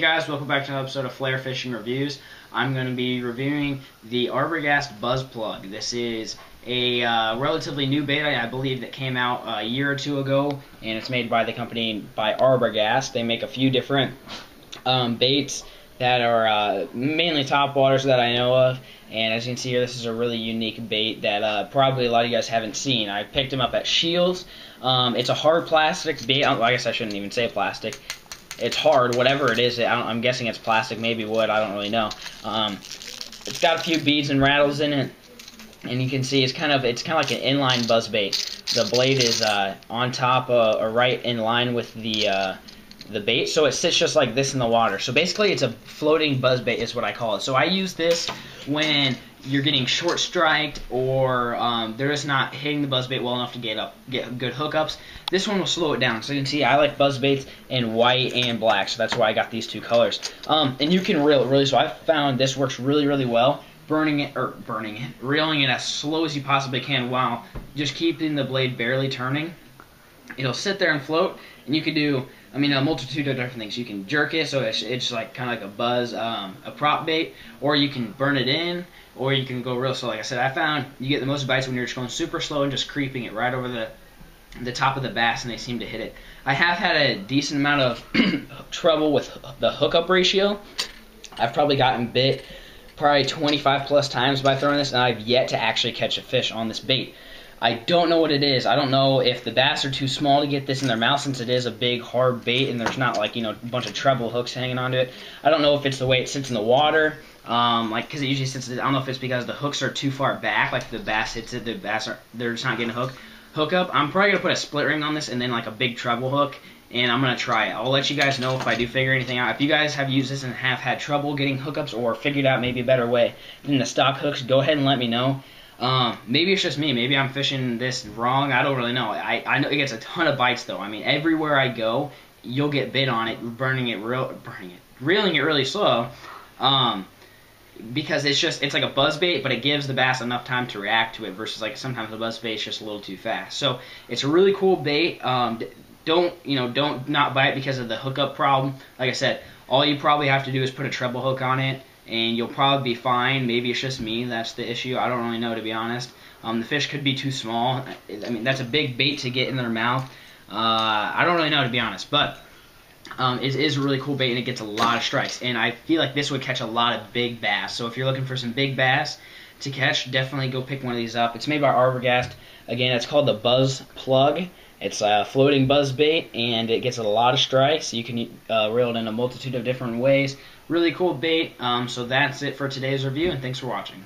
Hey guys, welcome back to another episode of Flair Fishing Reviews. I'm going to be reviewing the Arbogast Buzz Plug. This is a relatively new bait, I believe, that came out a year or two ago, and it's made by the company by Arbogast. They make a few different baits that are mainly topwaters that I know of, and as you can see here, this is a really unique bait that probably a lot of you guys haven't seen. I picked them up at Shields. It's a hard plastic bait. I guess I shouldn't even say plastic. It's hard, whatever it is. I'm guessing it's plastic, maybe wood. I don't really know. It's got a few beads and rattles in it, and you can see it's kind of like an inline buzz bait. The blade is on top, or right in line with the bait, so it sits just like this in the water. So basically, it's a floating buzz bait, is what I call it. So I use this when you're getting short striked, or they're just not hitting the buzz bait well enough to get good hookups. This one will slow it down. So you can see I like buzz baits in white and black, so that's why I got these two colors. And you can reel it really. So I found this works really well. Reeling it as slow as you possibly can while just keeping the blade barely turning. It'll sit there and float, and you can do, a multitude of different things. You can jerk it, so it's like kind of like a buzz, a prop bait, or you can burn it in, or you can go real slow. Like I said, I found you get the most bites when you're just going super slow and just creeping it right over the top of the bass, and they seem to hit it. I have had a decent amount of trouble with the hookup ratio. I've probably gotten bit probably 25 plus times by throwing this, and I've yet to actually catch a fish on this bait. I don't know what it is. I don't know if the bass are too small to get this in their mouth, since it is a big hard bait and there's not like, a bunch of treble hooks hanging onto it. I don't know if it's the way it sits in the water, because it usually sits. I don't know if it's because the hooks are too far back, like the bass hits it, they're just not getting a hookup. I'm probably gonna put a split ring on this and then like a big treble hook, and I'm gonna try it. I'll let you guys know if I do figure anything out. If you guys have used this and have had trouble getting hookups or figured out maybe a better way than the stock hooks, go ahead and let me know. Maybe it's just me. Maybe I'm fishing this wrong. I don't really know. I know it gets a ton of bites though. Everywhere I go, you'll get bit on it, reeling it really slow. Because it's like a buzz bait, but it gives the bass enough time to react to it, versus like sometimes the buzz bait is just a little too fast. So it's a really cool bait. Don't not buy it because of the hookup problem. Like I said, all you probably have to do is put a treble hook on it, and you'll probably be fine. Maybe it's just me that's the issue. I don't really know, to be honest. The fish could be too small. That's a big bait to get in their mouth. I don't really know, to be honest, but it is a really cool bait, and it gets a lot of strikes. And I feel like this would catch a lot of big bass. So if you're looking for some big bass to catch, definitely go pick one of these up. It's made by Arbogast. Again, it's called the Buzz Plug. It's a floating buzz bait, and it gets a lot of strikes. You can reel it in a multitude of different ways. Really cool bait. So that's it for today's review, and thanks for watching.